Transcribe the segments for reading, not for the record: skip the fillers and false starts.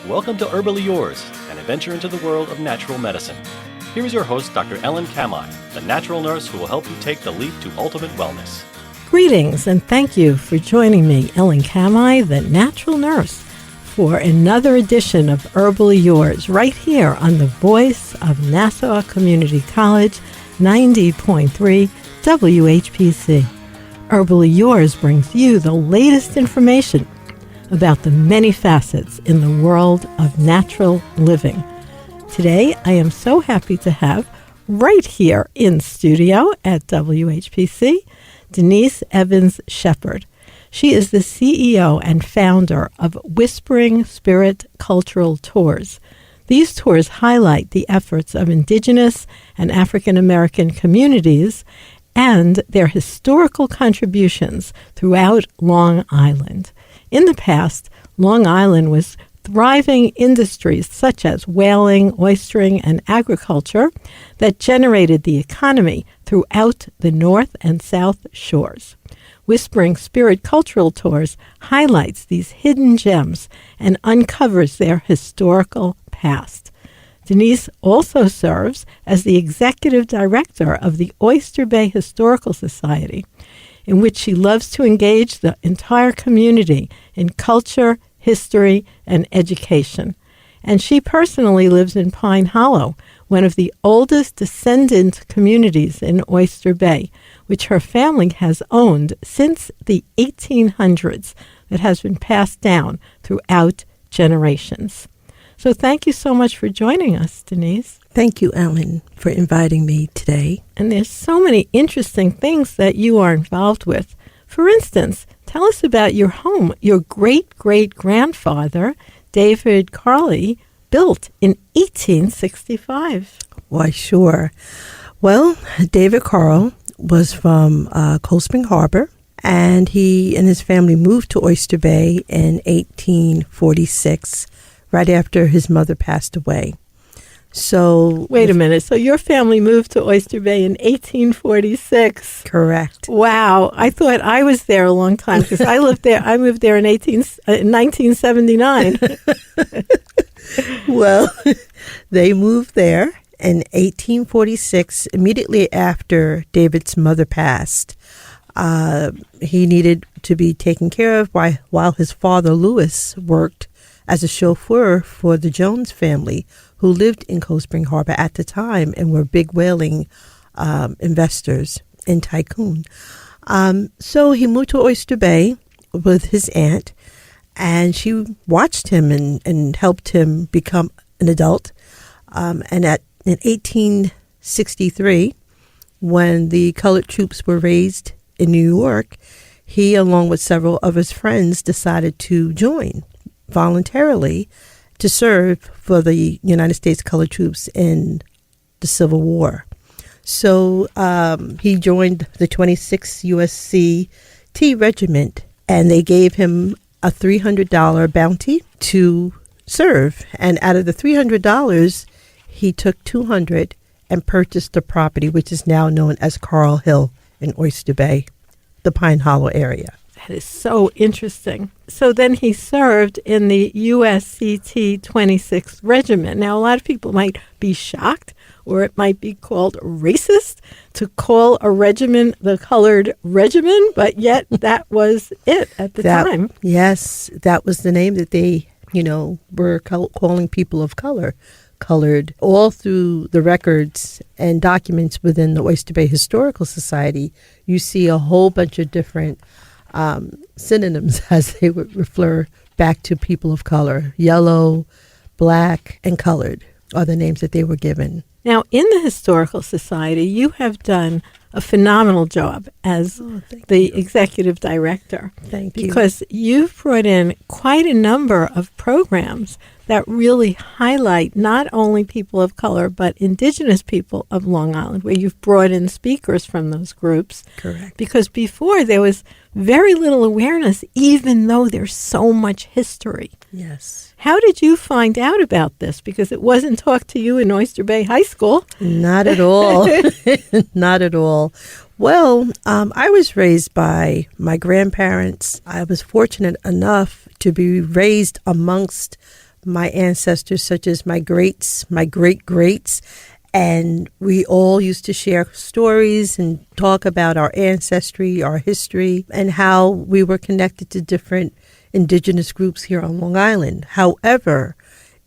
Welcome to Herbally Yours, an adventure into the world of natural medicine. Here is your host, Dr. Ellen Kamai, the natural nurse who will help you take the leap to ultimate wellness. Greetings and thank you for joining me, Ellen Kamai, the natural nurse, for another edition of Herbally Yours, right here on the voice of Nassau Community College, 90.3 WHPC. Herbally Yours brings you the latest information about the many facets in the world of natural living. Today, I am so happy to have right here in studio at WHPC, Denice Evans-Sheppard. She is the CEO and founder of Whispering Spirit Cultural Tours. These tours highlight the efforts of Indigenous and African American communities and their historical contributions throughout Long Island. In the past, Long Island was thriving industries such as whaling, oystering, and agriculture that generated the economy throughout the North and South Shores. Whispering Spirit Cultural Tours highlights these hidden gems and uncovers their historical past. Denice also serves as the executive director of the Oyster Bay Historical Society, in which she loves to engage the entire community in culture, history, and education. And she personally lives in Pine Hollow, one of the oldest descendant communities in Oyster Bay, which her family has owned since the 1800s, that has been passed down throughout generations. So thank you so much for joining us, Denice. Thank you, Ellen, for inviting me today. And there's so many interesting things that you are involved with. For instance, tell us about your home. Your great-great-grandfather, David Carley, built in 1865. Why, sure. Well, David Carl was from Cold Spring Harbor, and he and his family moved to Oyster Bay in 1846, right after his mother passed away. So wait a minute. So your family moved to Oyster Bay in 1846. Correct. Wow. I thought I was there a long time because I lived there. I moved there in 1979. Well, they moved there in 1846, immediately after David's mother passed. He needed to be taken care of while his father, Lewis, worked as a chauffeur for the Jones family, who lived in Cold Spring Harbor at the time and were big whaling investors and tycoon. So he moved to Oyster Bay with his aunt, and she watched him and helped him become an adult. And in 1863, when the colored troops were raised in New York, he, along with several of his friends, decided to join voluntarily to serve for the United States colored troops in the Civil War. So he joined the 26th USC T Regiment, and they gave him a $300 bounty to serve. And out of the $300, he took $200 and purchased the property, which is now known as Carl Hill in Oyster Bay, the Pine Hollow area. That is so interesting. So then he served in the USCT 26th Regiment. Now, a lot of people might be shocked, or it might be called racist, to call a regiment the colored regiment, but yet that was it at the time. Yes, that was the name that they, were calling people of color, colored. All through the records and documents within the Oyster Bay Historical Society, you see a whole bunch of different synonyms as they would refer back to people of color. Yellow, black, and colored are the names that they were given. Now, in the Historical Society, you have done a phenomenal job as the executive director. Thank you. Because you've brought in quite a number of programs that really highlight not only people of color, but Indigenous people of Long Island, where you've brought in speakers from those groups. Correct. Because before there was very little awareness, even though there's so much history. Yes. How did you find out about this? Because it wasn't taught to you in Oyster Bay High School. Not at all. Not at all. Well, I was raised by my grandparents. I was fortunate enough to be raised amongst my ancestors, such as my greats, my great-greats, and we all used to share stories and talk about our ancestry, our history, and how we were connected to different indigenous groups here on Long Island. However,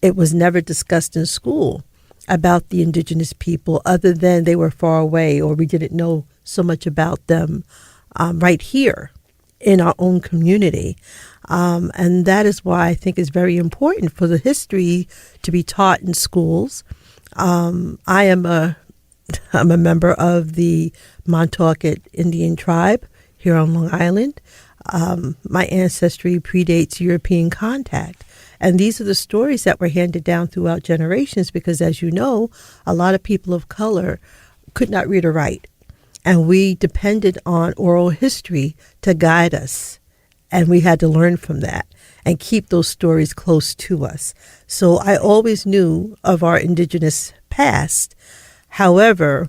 it was never discussed in school about the indigenous people other than they were far away or we didn't know so much about them right here in our own community. And that is why I think it's very important for the history to be taught in schools. I'm a member of the Montaukett Indian tribe here on Long Island. My ancestry predates European contact. And these are the stories that were handed down throughout generations because, as you know, a lot of people of color could not read or write. And we depended on oral history to guide us. And we had to learn from that and keep those stories close to us. So I always knew of our indigenous past. However,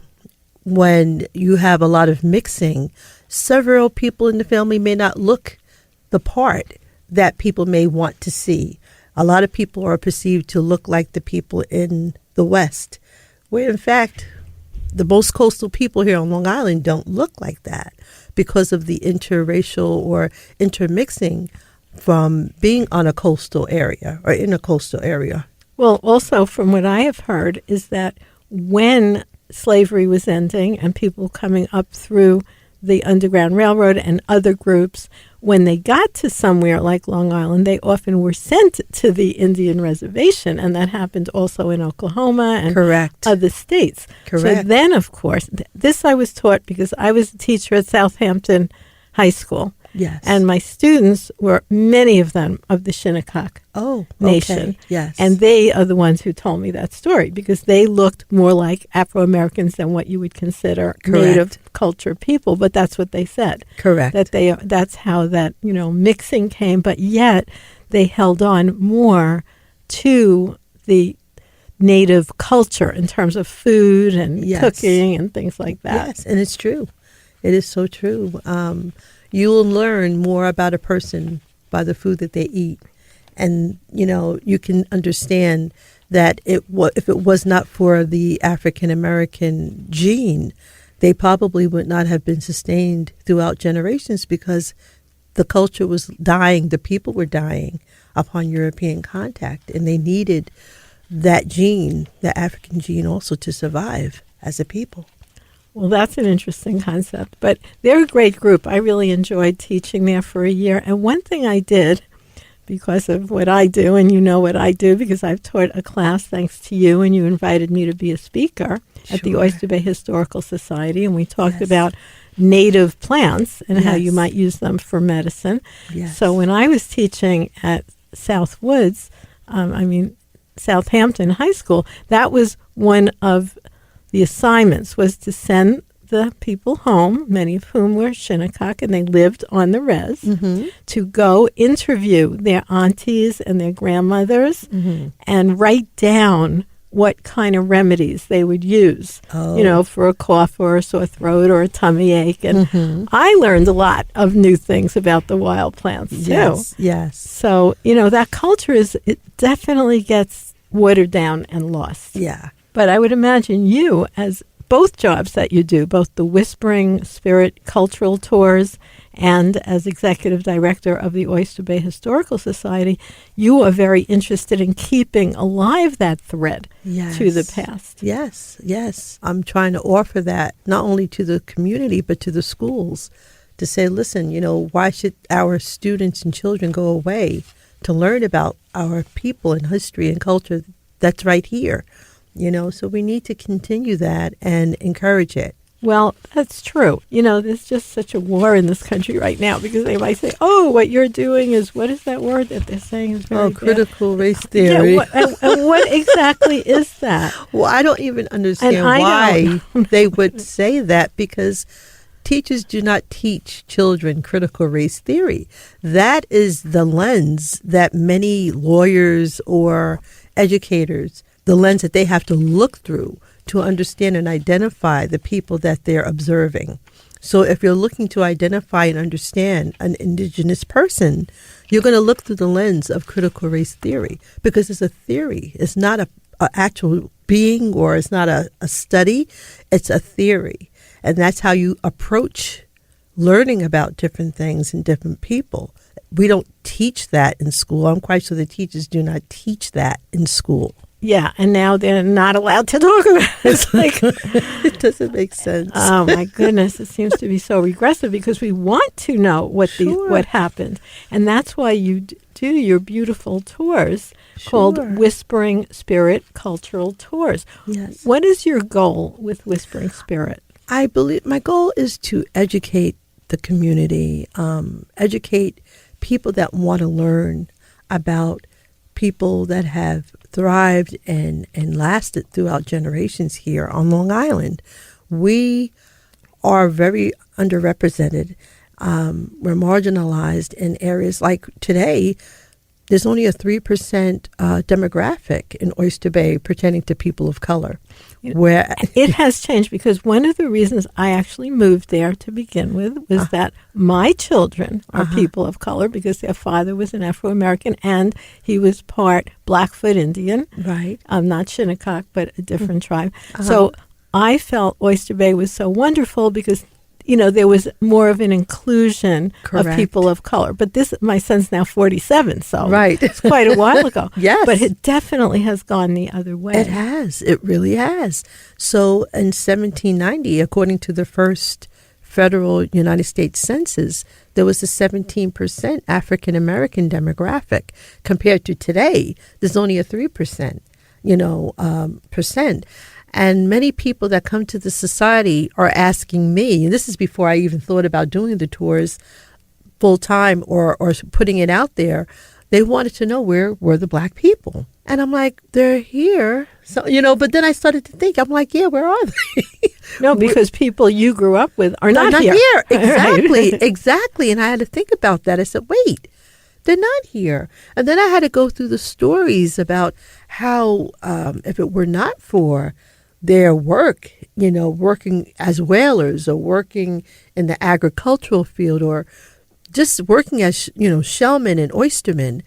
when you have a lot of mixing, several people in the family may not look the part that people may want to see. A lot of people are perceived to look like the people in the West, where in fact, the most coastal people here on Long Island don't look like that because of the interracial or intermixing from being on a coastal area or in a coastal area. Well, also from what I have heard is that when slavery was ending and people coming up through the Underground Railroad and other groups, when they got to somewhere like Long Island, they often were sent to the Indian reservation, and that happened also in Oklahoma and Correct. other states. Correct. So then, of course, this I was taught because I was a teacher at Southampton High School. Yes. And my students were, many of them, of the Shinnecock Nation. Okay. Yes. And they are the ones who told me that story because they looked more like Afro-Americans than what you would consider Correct. native culture people. But that's what they said. Correct. That's how that, mixing came. But yet they held on more to the native culture in terms of food and Yes. cooking and things like that. Yes, and it's true. It is so true. You will learn more about a person by the food that they eat. And, you can understand that if it was not for the African-American gene, they probably would not have been sustained throughout generations because the culture was dying, the people were dying upon European contact, and they needed that gene, the African gene also, to survive as a people. Well, that's an interesting concept, but they're a great group. I really enjoyed teaching there for a year. And one thing I did, because of what I do, and you know what I do because I've taught a class thanks to you, and you invited me to be a speaker at the Sure. Oyster Bay Historical Society, and we talked Yes. about native plants and how you Yes. might use them for medicine. Yes. So when I was teaching at Southampton High School, that was one of the assignments was to send the people home, many of whom were Shinnecock, and they lived on the res, to go interview their aunties and their grandmothers and write down what kind of remedies they would use, for a cough or a sore throat or a tummy ache. And I learned a lot of new things about the wild plants, too. Yes, yes. So, that culture it definitely gets watered down and lost. Yeah. But I would imagine you, as both jobs that you do, both the Whispering Spirit cultural tours and as executive director of the Oyster Bay Historical Society, you are very interested in keeping alive that thread to the past. Yes, yes. I'm trying to offer that not only to the community, but to the schools to say, listen, why should our students and children go away to learn about our people and history and culture that's right here? So we need to continue that and encourage it. Well, that's true. There's just such a war in this country right now because they might say, what you're doing is, what is that word that they're saying is very bad? Critical race theory. Yeah, and what exactly is that? Well, I don't even understand why they would say that because teachers do not teach children critical race theory. That is the lens that many lawyers or educators, the lens that they have to look through to understand and identify the people that they're observing. So if you're looking to identify and understand an indigenous person, You're going to look through the lens of critical race theory because it's a theory. It's not a actual being, or it's not a study. It's a theory. And that's how you approach learning about different things and different people. We don't teach that in school. I'm quite sure the teachers do not teach that in school. Yeah, and now they're not allowed to talk about it. It's like, it doesn't make sense. Oh my goodness, it seems to be so regressive because we want to know what happened. And that's why you do your beautiful tours called Whispering Spirit Cultural Tours. Yes. What is your goal with Whispering Spirit? I believe my goal is to educate the community, educate people that want to learn about people that have thrived and lasted throughout generations here on Long Island. We are very underrepresented. We're marginalized in areas like today. There's only a 3% demographic in Oyster Bay pertaining to people of color. Where it has changed because one of the reasons I actually moved there to begin with was that my children are people of color because their father was an Afro-American and he was part Blackfoot Indian. Right. Not Shinnecock, but a different tribe. So I felt Oyster Bay was so wonderful because there was more of an inclusion of people of color. But my son's now 47, so it's quite a while ago. Yes. But it definitely has gone the other way. It has. It really has. So in 1790, according to the first federal United States Census, there was a 17% African-American demographic. Compared to today, there's only a 3%, percent. And many people that come to the society are asking me, and this is before I even thought about doing the tours full time or putting it out there, they wanted to know where were the Black people. And I'm like, they're here. So, but then I started to think, I'm like, yeah, where are they? No, because people you grew up with are not here. Exactly, exactly. And I had to think about that. I said, wait, they're not here. And then I had to go through the stories about how if it were not for their work, working as whalers or working in the agricultural field or just working as, shellmen and oystermen,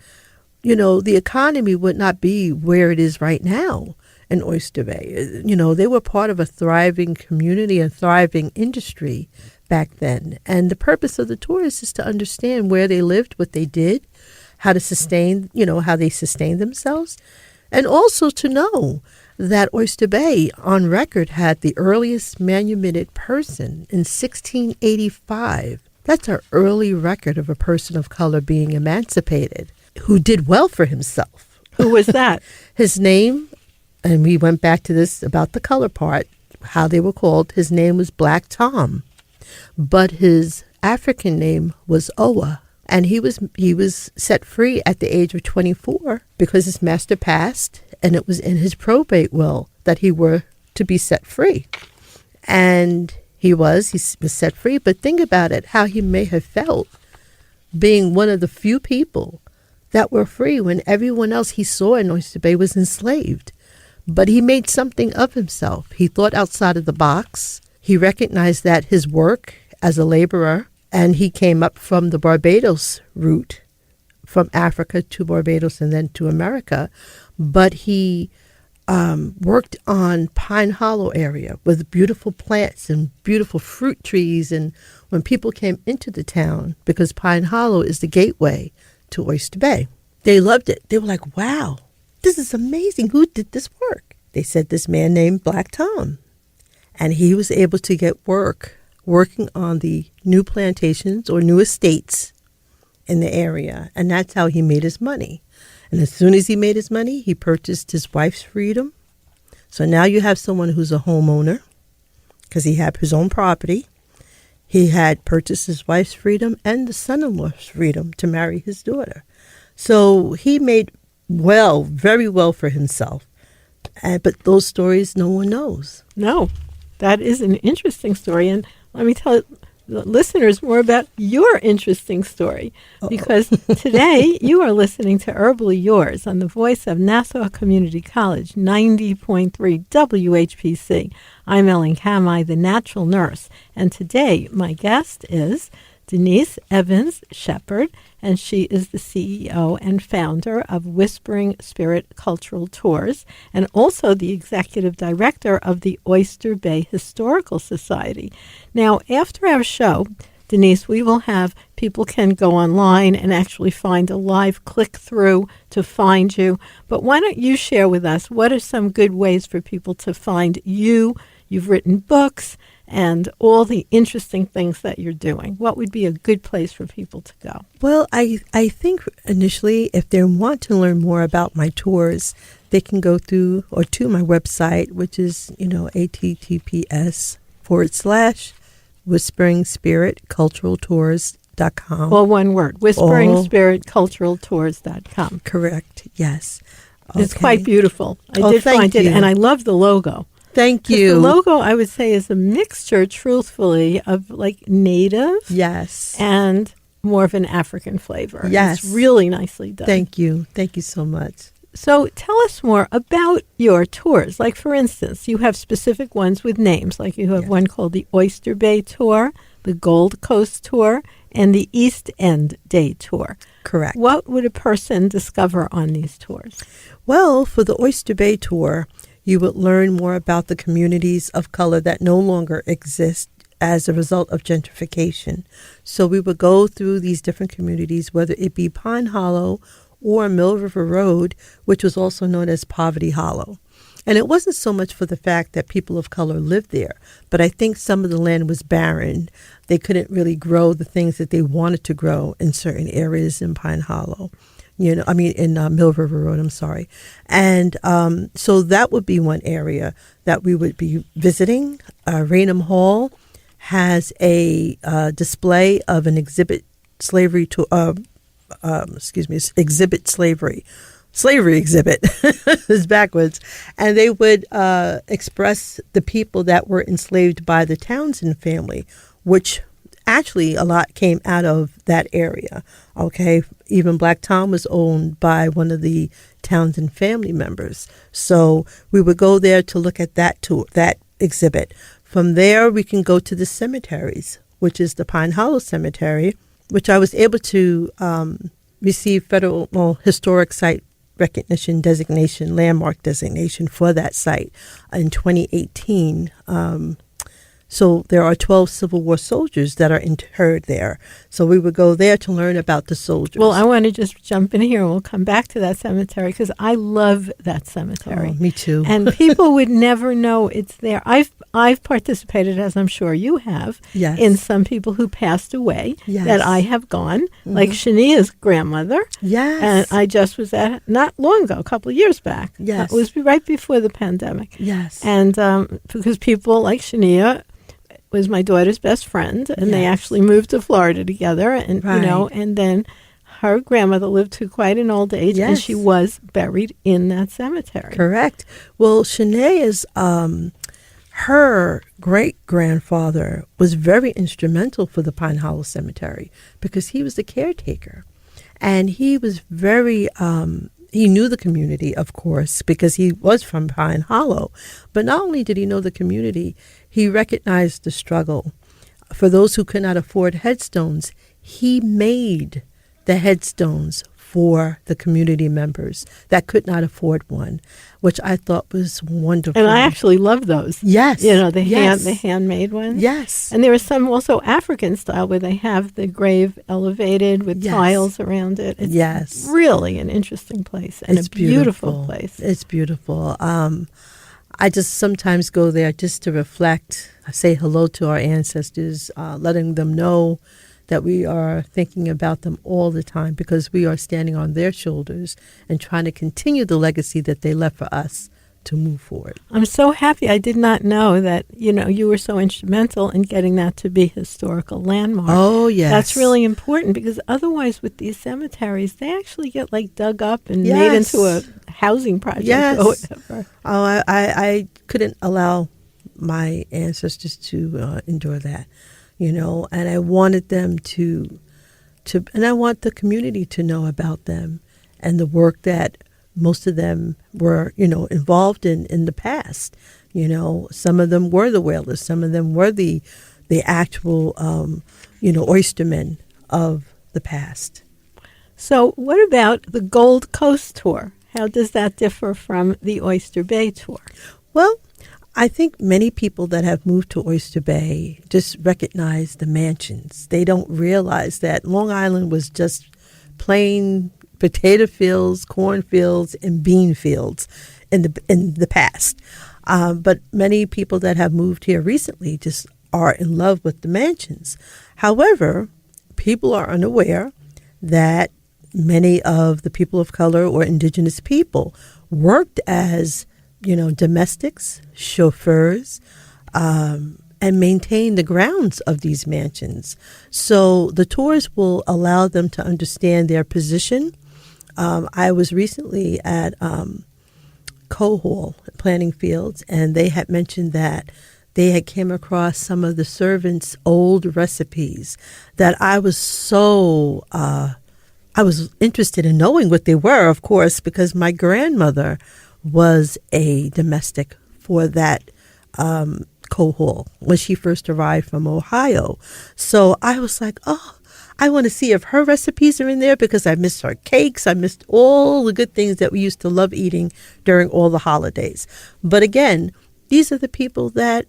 the economy would not be where it is right now in Oyster Bay. They were part of a thriving community, a thriving industry back then. And the purpose of the tours is to understand where they lived, what they did, how to sustain, how they sustained themselves, and also to know that Oyster Bay, on record, had the earliest manumitted person in 1685. That's our early record of a person of color being emancipated, who did well for himself. Who was that? His name, and we went back to this about the color part, how they were called. His name was Black Tom, but his African name was Owa. And he was set free at the age of 24 because his master passed, and it was in his probate will that he were to be set free. And he was set free. But think about it, how he may have felt being one of the few people that were free when everyone else he saw in Oyster Bay was enslaved. But he made something of himself. He thought outside of the box. He recognized that his work as a laborer, and he came up from the Barbados route, from Africa to Barbados and then to America. But he worked on Pine Hollow area with beautiful plants and beautiful fruit trees. And when people came into the town, because Pine Hollow is the gateway to Oyster Bay, they loved it. They were like, wow, this is amazing. Who did this work? They said this man named Black Tom. And he was able to get working on the new plantations or new estates in the area. And that's how he made his money. And as soon as he made his money, he purchased his wife's freedom. So now you have someone who's a homeowner because he had his own property. He had purchased his wife's freedom and the son-in-law's freedom to marry his daughter. So he made very well for himself. But those stories no one knows. No, that is an interesting story. And let me tell the listeners more about your interesting story. Because today you are listening to Herbally Yours on the voice of Nassau Community College, 90.3 WHPC. I'm Ellen Kamai, the natural nurse. And today my guest is Denice Evans-Sheppard, and she is the CEO and founder of Whispering Spirit Cultural Tours, and also the executive director of the Oyster Bay Historical Society. Now, after our show, Denice, we will have people can go online and actually find a live click-through to find you. But why don't you share with us what are some good ways for people to find you? You've written books and all the interesting things that you're doing. What would be a good place for people to go? Well, I think initially, if they want to learn more about my tours, they can go through or to my website, which is, https://whisperingspiritculturaltours.com. All one word, whisperingspiritculturaltours.com. Correct, yes. It's Okay. quite beautiful. I did thank find it, you. and I love the logo. Thank 'Cause you. The logo, I would say, is a mixture, truthfully, of like native Yes. and more of an African flavor. Yes. It's really nicely done. Thank you. Thank you so much. So tell us more about your tours. Like, for instance, you have specific ones with names. Like you have Yes. one called the Oyster Bay Tour, the Gold Coast Tour, and the East End Day Tour. Correct. What would a person discover on these tours? Well, for the Oyster Bay Tour, you would learn more about the communities of color that no longer exist as a result of gentrification. So we would go through these different communities, whether it be Pine Hollow or Mill River Road, which was also known as Poverty Hollow. And it wasn't so much for the fact that people of color lived there, but I think some of the land was barren. They couldn't really grow the things that they wanted to grow in certain areas in Pine Hollow. In Mill River Road, I'm sorry. And so that would be one area that we would be visiting. Raynham Hall has a display of an exhibit slavery exhibit is backwards. And they would express the people that were enslaved by the Townsend family, which actually a lot came out of that area. Okay. Even Black Tom was owned by one of the Townsend family members. So we would go there to look at that exhibit. From there, we can go to the cemeteries, which is the Pine Hollow Cemetery, which I was able to receive federal historic site recognition designation, landmark designation for that site in 2018. So there are 12 Civil War soldiers that are interred there. So we would go there to learn about the soldiers. Well, I want to just jump in here, and we'll come back to that cemetery because I love that cemetery. Oh, me too. And people would never know it's there. I've participated, as I'm sure you have, Yes. in some people who passed away Yes. that I have gone, like Shania's grandmother. Yes. And I just was at not long ago, a couple of years back. Yes. It was right before the pandemic. Yes. And because people like Shania was my daughter's best friend, and they Yes. actually moved to Florida together, and Right. and then her grandmother lived to quite an old age, and Yes. she was buried in that cemetery. Correct. Well, Shanae's, her great-grandfather was very instrumental for the Pine Hollow Cemetery because he was the caretaker. And he was very, he knew the community, of course, because he was from Pine Hollow. But not only did he know the community, he recognized the struggle. For those who could not afford headstones, he made the headstones for the community members that could not afford one, which I thought was wonderful. And I actually love those. Yes. The handmade ones. Yes. And there are some also African style where they have the grave elevated with Yes. tiles around it. It's Yes. really an interesting place and It's a beautiful place. It's beautiful. I just sometimes go there just to reflect. I say hello to our ancestors, letting them know that we are thinking about them all the time because we are standing on their shoulders and trying to continue the legacy that they left for us to move forward. I'm so happy. I did not know that, you were so instrumental in getting that to be historical landmark. Oh, yes. That's really important because otherwise with these cemeteries, they actually get like dug up and Yes. made into a housing project Yes. or whatever. Oh, I couldn't allow my ancestors to endure that, and I wanted them to, and I want the community to know about them and the work that most of them were, involved in the past. Some of them were the whalers, some of them were the actual, oystermen of the past. So what about the Gold Coast tour? How does that differ from the Oyster Bay tour? Well, I think many people that have moved to Oyster Bay just recognize the mansions. They don't realize that Long Island was just plain potato fields, cornfields, and bean fields in the past. But many people that have moved here recently just are in love with the mansions. However, people are unaware that many of the people of color or indigenous people worked as, domestics, chauffeurs, and maintained the grounds of these mansions. So the tours will allow them to understand their position. I was recently at Cohol, Planting Fields, and they had mentioned that they had came across some of the servants' old recipes that I was I was interested in knowing what they were, of course, because my grandmother was a domestic for that Cohol when she first arrived from Ohio. So I was like, oh, I want to see if her recipes are in there because I missed her cakes. I missed all the good things that we used to love eating during all the holidays. But again, these are the people that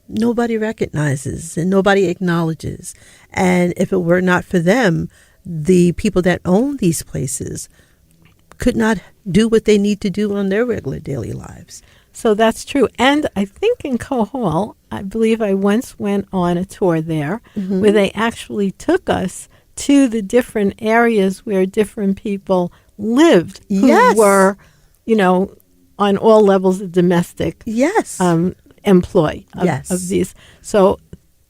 nobody recognizes and nobody acknowledges. And if it were not for them, the people that own these places could not do what they need to do on their regular daily lives. So that's true. And I think in Cohol, I believe I once went on a tour there where they actually took us to the different areas where different people lived who were, on all levels of domestic employ of these. So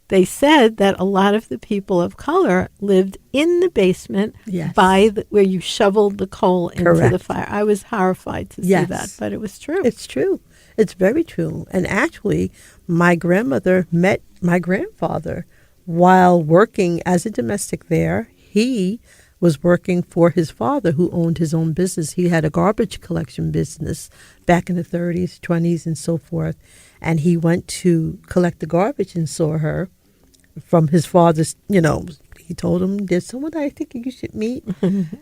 they said that a lot of the people of color lived in the basement by where you shoveled the coal into the fire. I was horrified to see that, but it was true. It's true. It's very true. And actually, my grandmother met my grandfather while working as a domestic there. He was working for his father, who owned his own business. He had a garbage collection business back in the 30s, 20s, and so forth. And he went to collect the garbage and saw her from his father's, he told him, there's someone I think you should meet.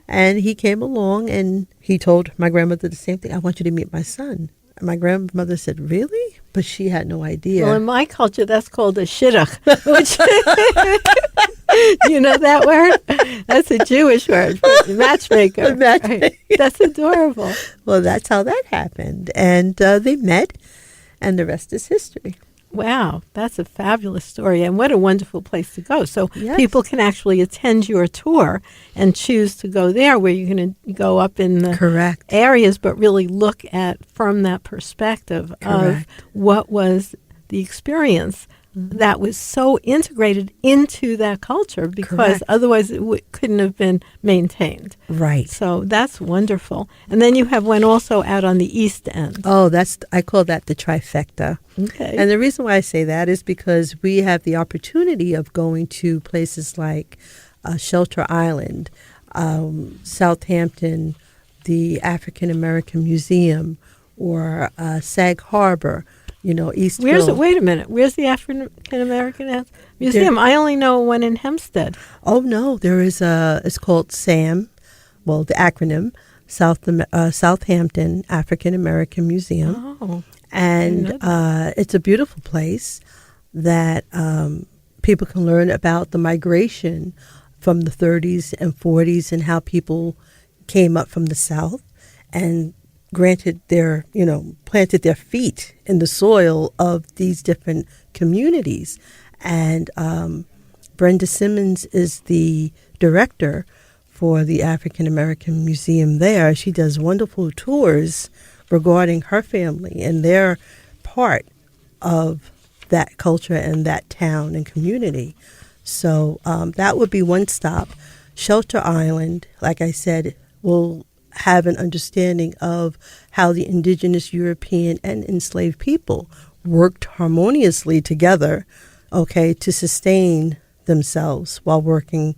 And he came along and he told my grandmother the same thing. I want you to meet my son. And my grandmother said, really? But she had no idea. Well, in my culture, that's called a shidduch. Which, you know that word? That's a Jewish word, matchmaker. Right? That's adorable. Well, that's how that happened. And they met, and the rest is history. Wow, that's a fabulous story, and what a wonderful place to go. So people can actually attend your tour and choose to go there where you're going to go up in the areas, but really look at from that perspective of what was the experience that was so integrated into that culture because otherwise it couldn't have been maintained. Right. So that's wonderful. And then you have one also out on the East End. Oh, I call that the trifecta. Okay. And the reason why I say that is because we have the opportunity of going to places like Shelter Island, Southampton, the African American Museum, or Sag Harbor. East Hill. Wait a minute. Where's the African American Museum? I only know one in Hempstead. Oh, no. There is it's called SAM, well, the acronym, Southampton African American Museum. Oh. And it's a beautiful place that people can learn about the migration from the 30s and 40s and how people came up from the South and planted their feet in the soil of these different communities. And Brenda Simmons is the director for the African American Museum there. She does wonderful tours regarding her family and their part of that culture and that town and community. So that would be one stop. Shelter Island, like I said, will have an understanding of how the indigenous European and enslaved people worked harmoniously together, to sustain themselves while working,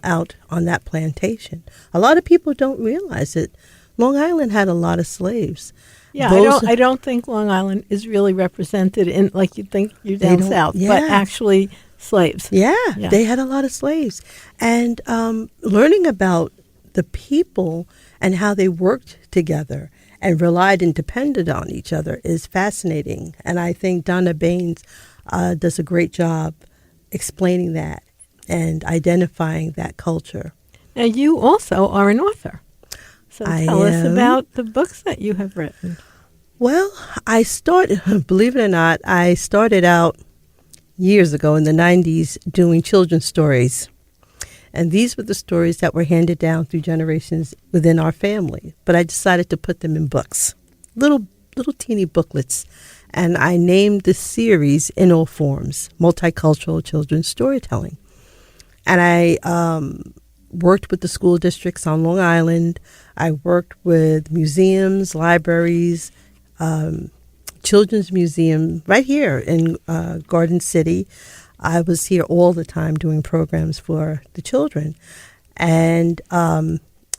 out on that plantation. A lot of people don't realize it. Long Island had a lot of slaves. Yeah, I don't think Long Island is really represented in like you think you're down south, but actually slaves. Yeah, Yeah. they had a lot of slaves. And learning about the people and how they worked together and relied and depended on each other is fascinating. And I think Donna Baines does a great job explaining that and identifying that culture. Now, you also are an author. So I tell us am. about the books that you have written. Well, I started, believe it or not, I started out years ago in the 90s doing children's stories. And these were the stories that were handed down through generations within our family. But I decided to put them in books, little teeny booklets. And I named the series In All Forms, Multicultural Children's Storytelling. And I worked with the school districts on Long Island. I worked with museums, libraries, Children's Museum right here in Garden City. I was here all the time doing programs for the children. And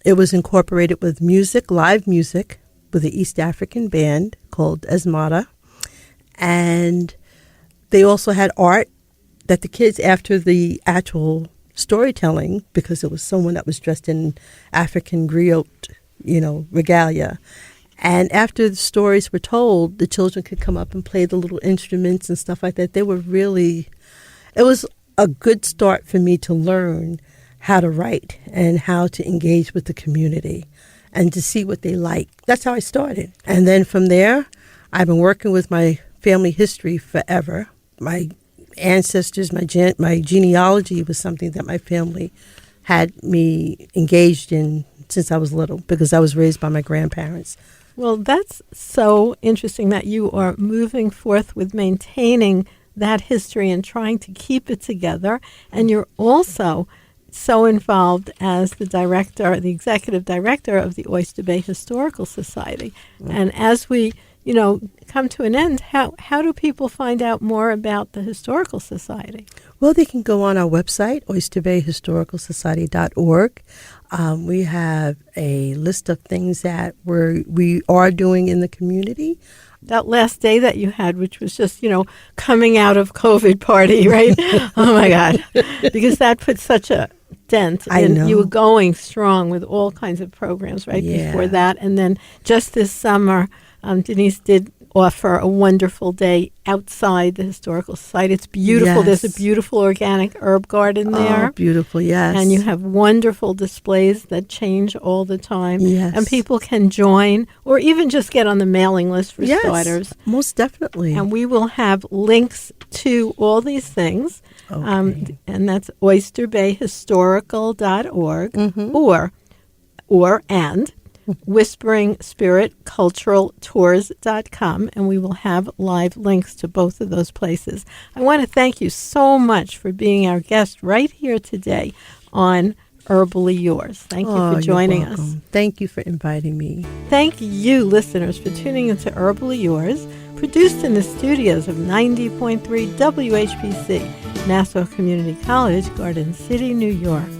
it was incorporated with music, live music, with the East African band called Esmata. And they also had art that the kids, after the actual storytelling, because it was someone that was dressed in African griot, regalia. And after the stories were told, the children could come up and play the little instruments and stuff like that. It was a good start for me to learn how to write and how to engage with the community and to see what they like. That's how I started. And then from there, I've been working with my family history forever. My ancestors, my genealogy was something that my family had me engaged in since I was little because I was raised by my grandparents. Well, that's so interesting that you are moving forth with maintaining that history and trying to keep it together. And you're also so involved as the executive director of the Oyster Bay Historical Society. Mm-hmm. And as we, come to an end, how do people find out more about the Historical Society? Well, they can go on our website, oysterbayhistoricalsociety.org. We have a list of things that we are doing in the community. That last day that you had, which was just, coming out of COVID party, right? Oh, my God. Because that put such a dent. I know. You were going strong with all kinds of programs before that. And then just this summer, Denice did offer a wonderful day outside the Historical Society. It's beautiful. Yes. There's a beautiful organic herb garden there. Oh, beautiful, yes. And you have wonderful displays that change all the time. Yes. And people can join or even just get on the mailing list for starters. Most definitely. And we will have links to all these things. Okay. And that's oysterbayhistorical.org and WhisperingSpiritCulturalTours.com, and we will have live links to both of those places. I want to thank you so much for being our guest right here today on Herbally Yours. Thank you for joining us. Thank you for inviting me. Thank you, listeners, for tuning into Herbally Yours, produced in the studios of 90.3 WHPC, Nassau Community College, Garden City, New York.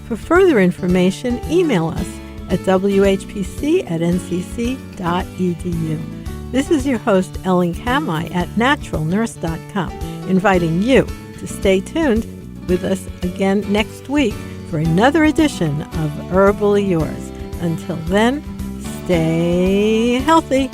For further information, email us at whpc@ncc.edu. This is your host, Ellen Kamai at naturalnurse.com, inviting you to stay tuned with us again next week for another edition of Herbally Yours. Until then, stay healthy.